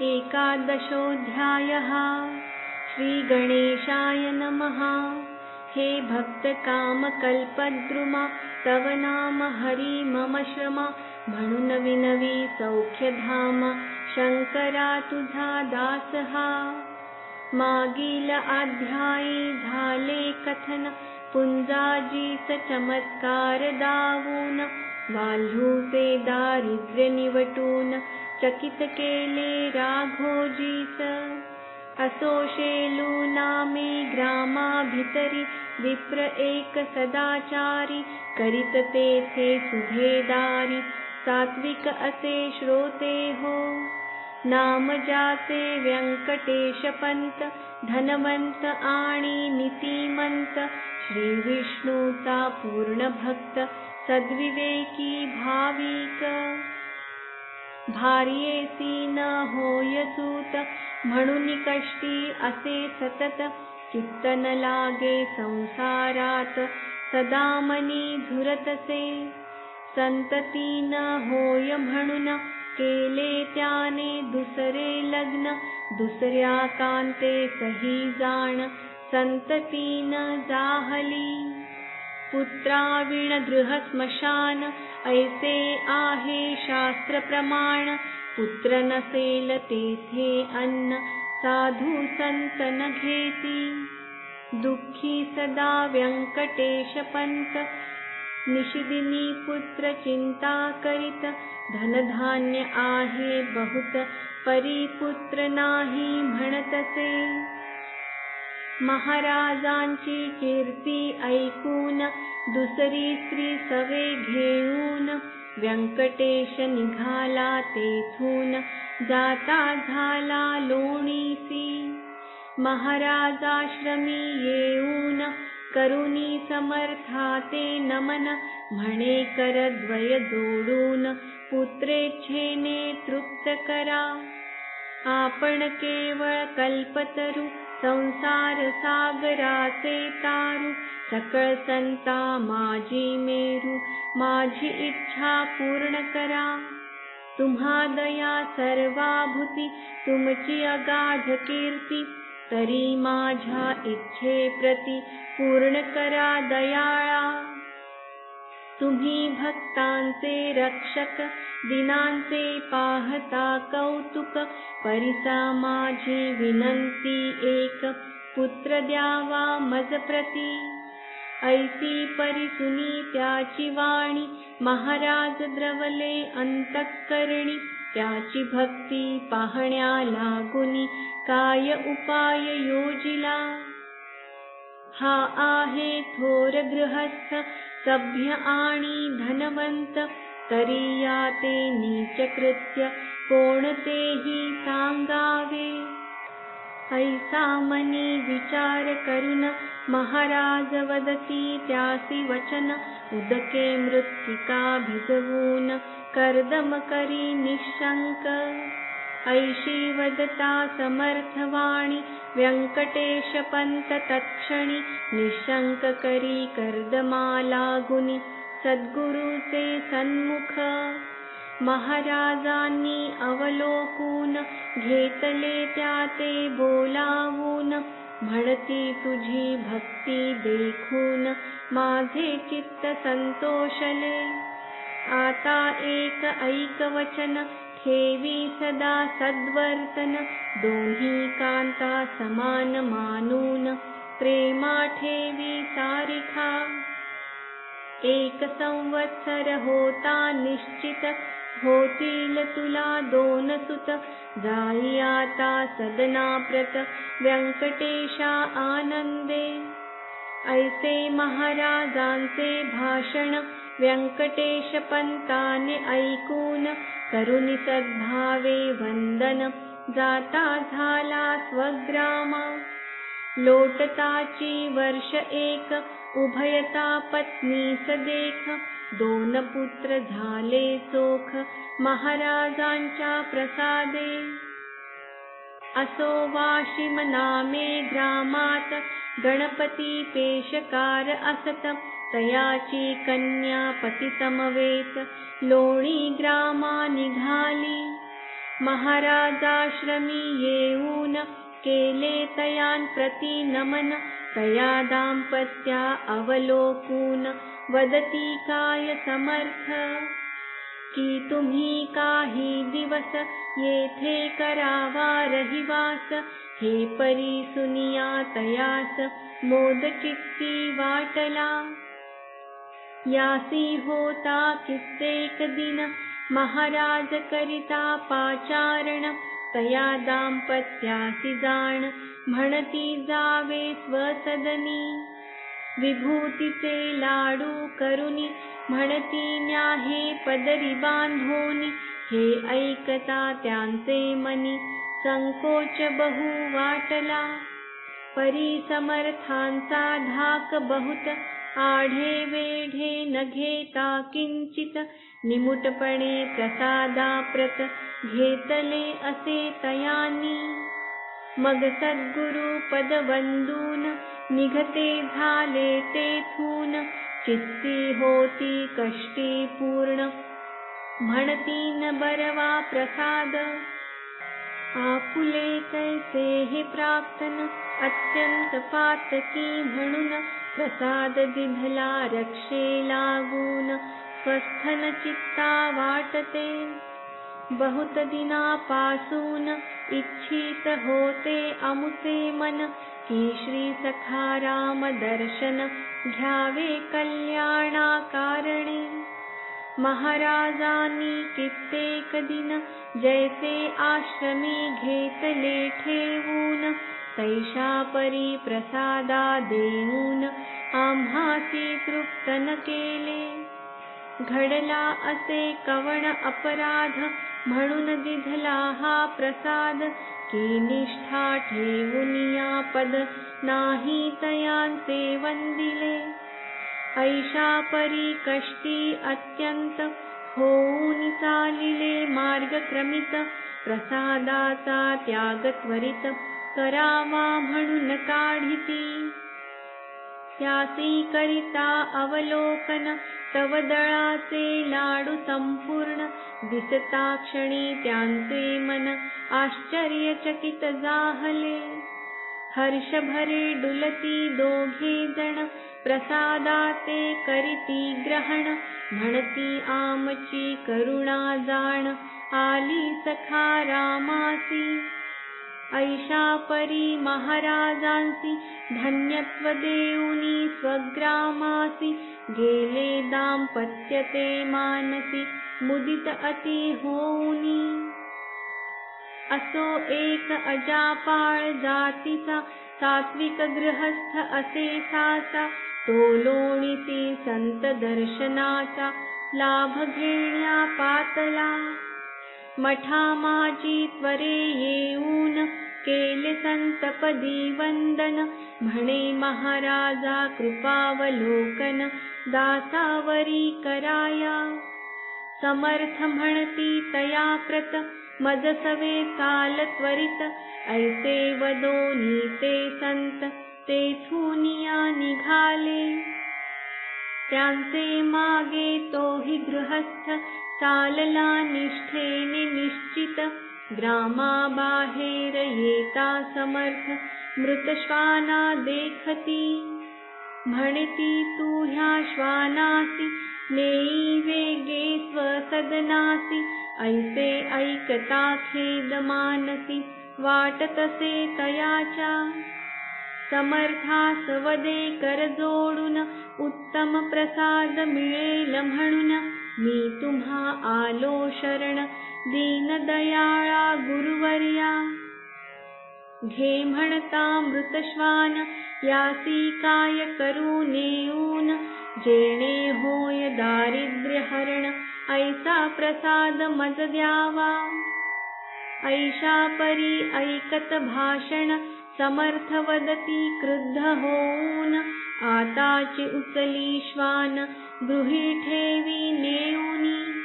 एकादशोऽध्यायः। श्रीगणेशाय नमः। हे भक्तकामकल्पद्रुमा, तव नाम हरि मम श्रमा, म्हणून विनवी सौख्यधाम, शंकरा तुझा दास हा। मागील अध्यायी झाले कथन, पुंजाजीच चमत्कार दावून, वाल्हूचे दारिद्र्य निवटून, चकित केले राघोजीस। असोशेलू नामे ग्रामाभितरी, विप्र एक सदाचारी, करीत तेथे सुभेदारी, सात्विक असे श्रोते हो। नाम ज्याचे व्यंकटेशपंत, धनवंत आणि नीतिमंत, श्री विष्णूचा पूर्ण भक्त, सद्विवेकी भाविक। भार्येसी न होय सूत, म्हणून कष्टी असे सतत, चित्त न लागे संसारात, सदा मनी झुरतसे। संतती न होय म्हणून, केले त्याने दुसरे लग्न, दुसऱ्या कांते सही जाण, संतती न जाहली। पुत्राविण गृह स्मशान, ऐसे आहे शास्त्र प्रमाण, पुत्र नसेल तेथे अन्न, साधू संत न घेती। दुःखी सदा व्यंकटेशपंत, निशिदिनी पुत्र चिंता करीत, धनधान्य आहे बहुत, परी पुत्र नाही म्हणतसे। महाराजांची कीर्ती ऐकून, दुसरी स्त्री सवे घेऊन, व्यंकटेश निघाला तेथून, जाता झाला लोणीसी। महाराजाश्रमी येऊन, करुणी समर्थाते नमन, म्हणे करद्वय जोडून, पुत्रेच्छेने तृप्त करा। आपण केवळ कल्पतरू, संसार सागराचे तारू, सकळ संता माझी मेरू, माझी इच्छा पूर्ण करा। तुम्हा दया सर्वाभूती, तुमची अगाध कीर्ती, तरी माझ्या इच्छेप्रती, पूर्ण करा दयाळा। तुम्ही भक्तांचे रक्षक, दिनांचे पाहता कौतुक, परिसा माझी विनंती एक, पुत्र द्यावा मजप्रती। ऐसी परिसुनी त्याची वाणी, महाराज द्रवले अंतःकरणी, त्याची भक्ती पाहण्या लागुनी, काय उपाय योजिला। हा आहे थोर गृहस्थ, सभ्य आणि धनवंत, तरी याते नीच कृत्य, कोणतेही सांगावे। ऐसा मनी विचार करून, महाराज वदती त्यासी वचन, उदके मृत्तिका भिजवून, कर्दम करी निशंक। ऐशी वदता समर्थवाणी, व्यंकटेशपंत तत्क्षणी, निशंक करी कर्दमा लागुनी, सद्गुरूचे सन्मुख। महाराजांनी अवलोकून, घेतले त्याते बोलावून, म्हणती तुझी भक्ती देखून, माझे चित्त संतोषले। आता एक ऐक वचन, ठेवी सदा सद्वर्तन, दोन्ही कांता समान मानून, प्रेमा ठेवी सारिखा। 1 संवत्सर होता निश्चित, होतील तुला 2 सुत, जाई आता सदनाप्रत, व्यंकटेशा आनंदे। ऐसे महाराजांचे भाषण, व्यंकटेशपंताने ऐकून, करुणी सद्भावे वंदन, जाता झाला स्वग्रामा। लोटताची वर्ष 1, उभयता पत्नीस देख, 2 पुत्र झाले चोख, महाराजांच्या प्रसादे। असो वाशिम नामे ग्रामात, गणपती पेशकार असत, तयाची कन्या पती समवेत, लोणी ग्रामा निघाली। महाराजाश्रमी येऊन केले तयान प्रति नमन. तया दाम्पत्या अवलोकून वदती काय समर्थ. की तुम्ही काही दिवस येथे करावा रहिवास. हे परी सुनिया तयास मोदचित्ती वाटला. यासी होता कित्येक दिन महाराज करिता पाचारण. तया दाम्पत्यासी जाण म्हणती जावे स्वसदनी. विभूतीचे लाडू करुनी म्हणती न्याहे पदरी बांधोनी. हे ऐकता त्यांचे मनी संकोच बहु वाटला. परी समर्थांचा धाक बहुत आढे वेढे न घेता किंचित. निमुटपणे प्रसादाप्रत घेतले असे तयानी. मग सद्गुरु पद वंदून निघते झाले तेथून. चित्ती होती कष्टी पूर्ण म्हणती न बरवा प्रसाद. आपुले कैसे हे प्राप्तन अत्यंत पातकी म्हणून. प्रसाद दिधला रक्षे लागून स्वस्थन चित्ता वाटते. बहुत दिनापासून इच्छित होते अमुचे मन. की श्री सखाराम दर्शन घ्यावे कल्याणाकारणे. महाराजांनी कित्येक दिन जैसे आश्रमी घेतले ठेवून. तैशा परी प्रसादा देऊन आम्हासी तृप्त न केले. घडला असे कवण अपराध म्हणून दिधला हा प्रसाद. की निष्ठा ठेवून या पद नाही तयांचे वंदिले. ऐशा परी कष्टी अत्यंत होऊन चालिले मार्ग क्रमित. प्रसादाचा त्याग त्वरित करावा म्हणून काढिती. त्यासी करिता अवलोकन तव दळाचे लाडू संपूर्ण. दिसता क्षणी त्यांचे मन आश्चर्यचकित जाहले. हर्ष भरे डुलती दोघे जण प्रसादाचे करिती ग्रहण. म्हणती आमची करुणा जाण आली सखारामासी. ऐशा परी महाराजांसी धन्यत्व देऊनी स्वग्रामासी. गेले दाम्पत्य ते मानसी मुदित अति होऊनी. असो एक अजापाळ जातीचा सात्विक गृहस्थ असे साचा. तो लोणीसी संत दर्शनाचा लाभ घेण्या पातला. मठा माझी त्वरे येऊन केले संतपदी वंदन. म्हणे महाराजा कृपावलोकन दासावरी कराया. समर्थ म्हणती तया प्रत मज सवे चाल त्वरित. ऐसे वदोनी ते संत तेथूनिया निघाले. त्यांचे मागे तोही गृहस्थ चालला निष्ठेने निश्चित. ग्रामाबाहेर येता समर्थ मृत श्वाना देखती. म्हणती तू ह्या श्वानासी नेई वेगे स्वसदनासी. ऐसे ऐकता खेद मानसी वाटतसे तयाच्या. समर्थास वदे कर जोडून उत्तम प्रसाद मिळेल म्हणून. मी तुम्हा आलो शरण दीन दयाळा गुरुवर्या. घे म्हणता मृतश्वान यासी काय करू नेऊन. जेणे होय दारिद्र्य हरण ऐसा प्रसाद मज द्यावा. ऐशा परी ऐकत भाषण समर्थ वदती क्रुद्ध होऊन. आताची उचली श्वान गृही ठेवी नेऊनी.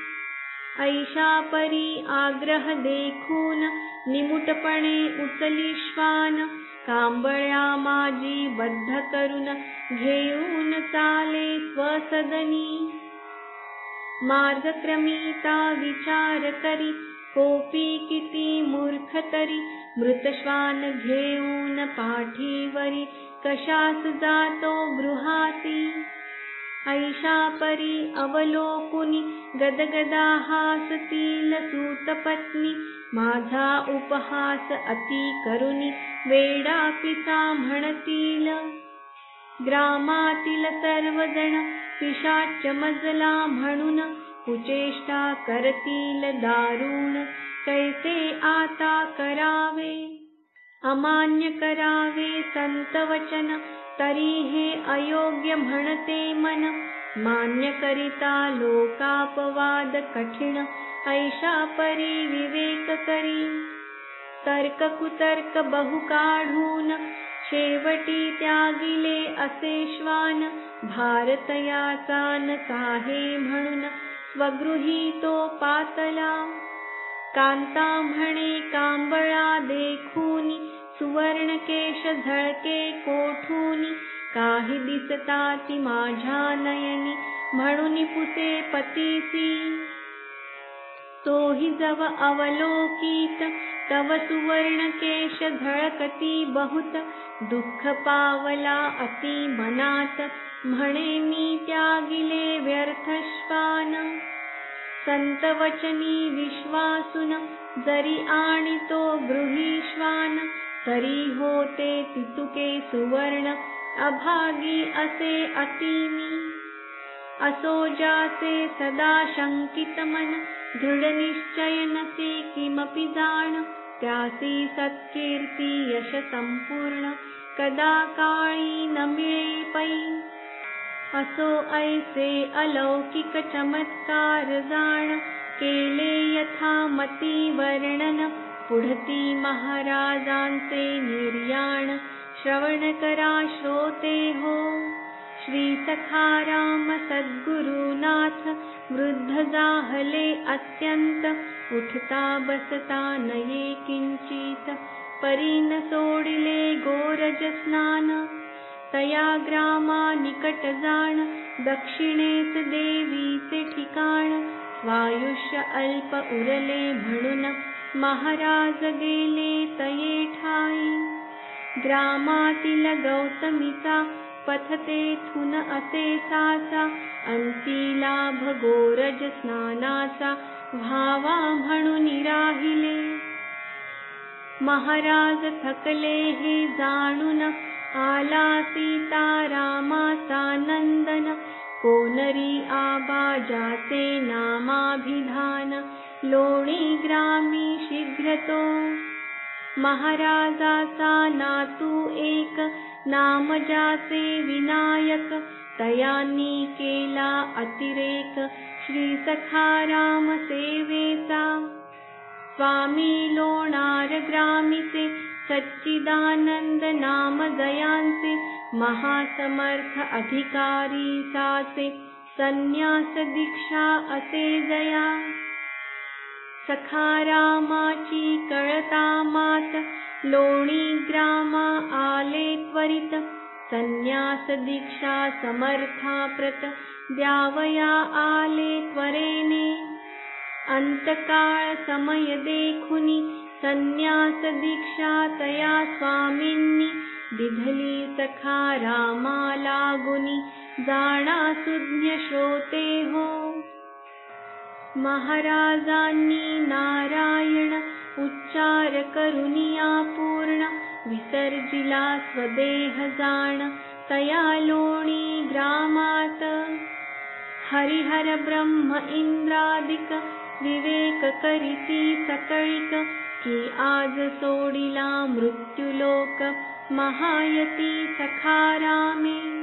ऐशा परी आग्रह देखून निमुटपणे उचली श्वान. कांबळ्या माझी बद्ध करून घेऊन चाले स्वसदनी. मार्गक्रमिता विचार करी कोपी किती मूर्ख तरी मृतश्वान घेऊन पाठीवरी कशास जातो गृहाती. ऐशा परी अवलोकुनी गदगदा हासतील सूतपत्नी. माझा उपहास अति करुनी वेडा पिसा म्हणतील. ग्रामातील सर्वजण पिशाच मजला म्हणून कुचेष्टा करतील दारुण. कैसे आता करावे अमान्य करावे संत वचन. तरी हे अयोग्य म्हणते मन. मान्य करिता लोकापवाद कठीण. ऐशा परी विवेक करी तर्क कुतर्क बहु काढून. शेवटी त्यागिले असे श्वान. भारत याचा नसाहे म्हणून स्वगृही तो पातला. कांता म्हणे कांबळा देखूनी सुवर्ण केश झळके कोठूनी. काही दिसता ती माझ्या नयनी म्हणून पुसे पतीसी. तोही जव अवलोकित तव सुवर्ण केश झळकती बहुत. दुःख पावला अति मनात म्हणे मी त्यागिले व्यर्थ श्वान. संत वचनी विश्वासून जरी आणितो गृही श्वान. तरी होते तितुके सुवर्ण अभागी असे अति मी. असो ज्याचे सदा शंकित मन दृढ निश्चय नसे किमपि जाण. त्यासी सत्कीर्ती यश संपूर्ण कदा काळी न मिळे पै. असो ऐसे अलौकिक चमत्कार जाण. केले यथा मती वर्णन पुढती महाराजांचे निर्याण. श्रवण करा श्रोते हो श्री सखाराम सद्गुरुनाथ. वृद्ध जाहले अत्यंत उठता बसता नये किंचित. परीन सोडिले गोरज स्नान. तया ग्रामा निकट जाण दक्षिणेस देवीचे ठिकाण. स्वायुष्य अल्प उरले म्हणून महाराज गेले तये ठाई. ग्रामातील गौतमीचा पथ तेथून असे साचा. अंती लाभ गोरज स्नानाचा व्हावा म्हणून राहिले. महाराज थकले हे जाणून आला सीतारामाचा नंदन. कोनरी आबा ज्याचे नामाभिधान लोणी ग्रामी शीघ्र तो. महाराजाचा नातू एक नाम ज्याचे विनायक. तयांनी केला अतिरेक श्री सखाराम सेवेचा. स्वामी लोणार ग्रामीचे सच्चिदानंद नाम जयांचे. महासमर्थ अधिकारी साचे संन्यास दीक्षा असे जया. सखारामाची कळता मात लोणी ग्रामा आले त्वरित. संन्यास दीक्षा समर्था प्रत द्यावया आले त्वरेने. अंतकाळ समय देखुनी संन्यास दीक्षा तया स्वामींनी. दिधली सखारामा लागुनी जाणा सुज्ञ श्रोते हो. महाराजांनी नारायण उच्चार करुनिया पूर्ण. विसर्जिला स्वदेह जाण तया लोणी ग्रामात. हरिहर ब्रह्म इंद्रादिक विवेक करीती सकळिक. की आज सोडिला मृत्युलोक महायती सखारामे.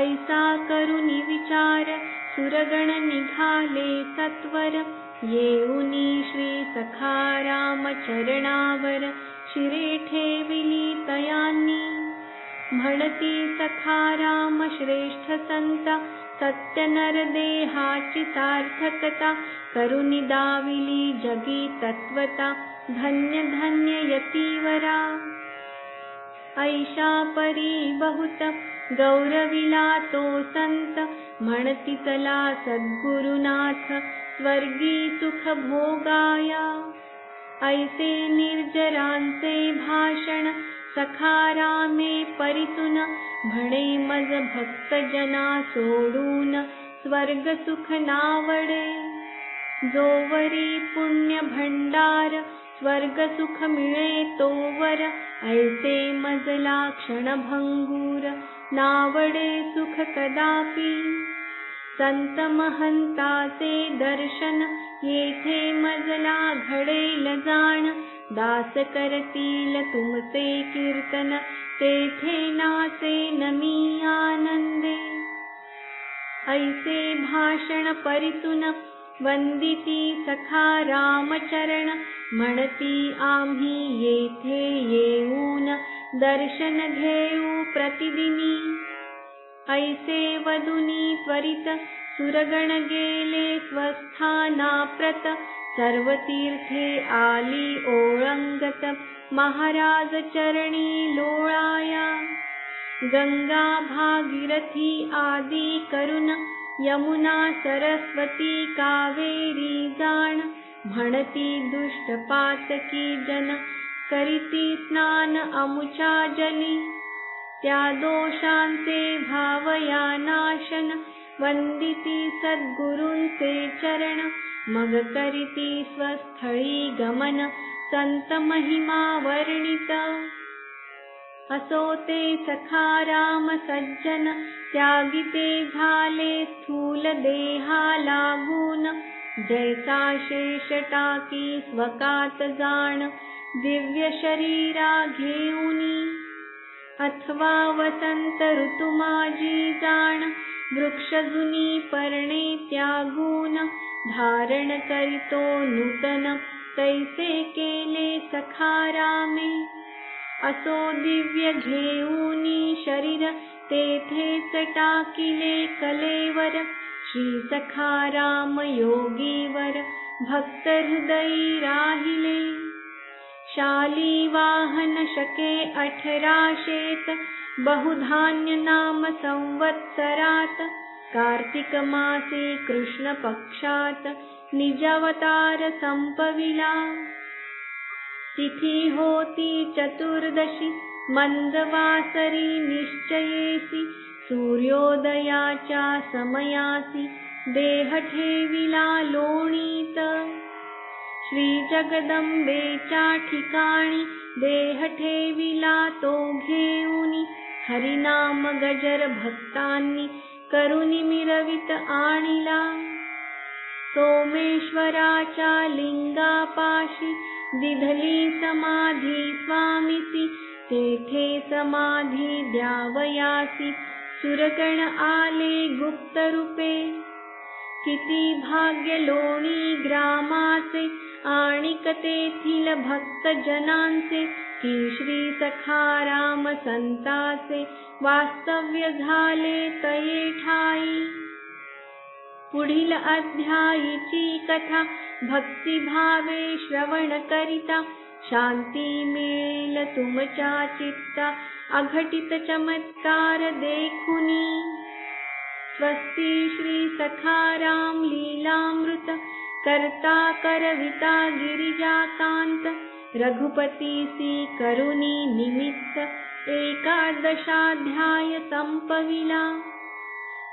ऐसा करुनी विचार सुरगण निघाले सत्वर. येऊनी श्री सखाराम चरणावर शिरे ठेविली तयांनी. म्हणती सखाराम श्रेष्ठ संता सत्य नरदेहाची सार्थकता. करुनी दाविली जगी तत्वता धन्य धन्य यतीवरा. ऐशा परी बहुत गौरविला तो संत. म्हणती चला सद्गुरुनाथ स्वर्गी सुख भोगाया. ऐसे निर्जरांचे भाषण सखारामे परितून, म्हणे मज भक्त जना सोडून स्वर्ग सुख नावडे. जोवरी पुण्य भंडार स्वर्ग सुख मिळे तोवर, ऐसे मजला क्षणभंगूर नावडे सुख कदापि. संत महंताचे दर्शन येथे मजला घडेल जाण, दास करतील तुमचे कीर्तन तेथे नाचे मी आनंदे. ऐसे भाषण परितून वंदिती सखा रामचरण, म्हणती आम्ही येथे येऊन दर्शन घेऊ प्रतिदिनी. ऐसे वदुनी त्वरित सुरगण गेले स्वस्थानाप्रत, सर्व तीर्थे आली ओळंगत महाराज चरणी लोळाया. गंगा भागीरथी आदी करून, यमुना सरस्वती कावेरी जाण, म्हणती दुष्ट पातकी जन करीती स्नान अमुच्या जली. त्या दोषांचे भावया नाशन, वंदिती सद्गुरूंचे चरण, मग करीती स्वस्थळी गमन संत महिमा वर्णित. असो ते सखा राम सज्जन, त्यागिते झाले स्थूल देहा लागून, जैसा शेष टाकी स्वकात जाण दिव्य शरीरा घेऊनी. अथवा वसंत ऋतू माझी जाण, वृक्ष जुनी पर्णे त्यागून, धारण करितो नूतन तैसे केले सखा रामे. असो दिव्य घेऊनी शरीर तेथेच टाकिले कलेवर, श्री सखा राम योगीवर भक्त हृदयी राहिले. शाली वाहन शके 1800, बहुधान्य नाम संवत्सरात, कार्तिक मासी कृष्ण पक्षात निजावतार संपविला. तिथी होती चतुर्दशी मंदवासरी निश्चयेसी, सूर्योदयाच्या समयासी देह ठेविला लोणीत. श्री जगदंबेच्या ठिकाणी देह ठेविला तो घेऊनी, हरिनाम गजर भक्तांनी करुनी मिरवित आणिला. सोमेश्वराच्या लिंगापाशी दिधली समाधी स्वामीसी, तेथे समाधी द्यावयासी सुरगण आले गुप्त रूपे. किती भाग्य लोणी ग्रामाचे आणिक तेथील भक्त जनांचे, की श्री सखाराम संताचे वास्तव्य झाले तये ठाई. पुढील अध्यायीची कथा भक्तिभावे श्रवण करिता, शांती मिळेल तुमच्या चित्ता अघटित चमत्कार देखुनी. स्वस्ती श्री सखाराम लीलामृत, करता करविता गिरिजाकांत, रघुपतीसी करुणी निमित्त 11 संपविला.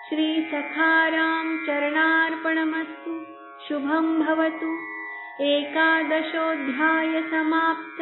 श्री सखाराम चरणार्पणमस्तु. शुभं भवतु. 11 समाप्त.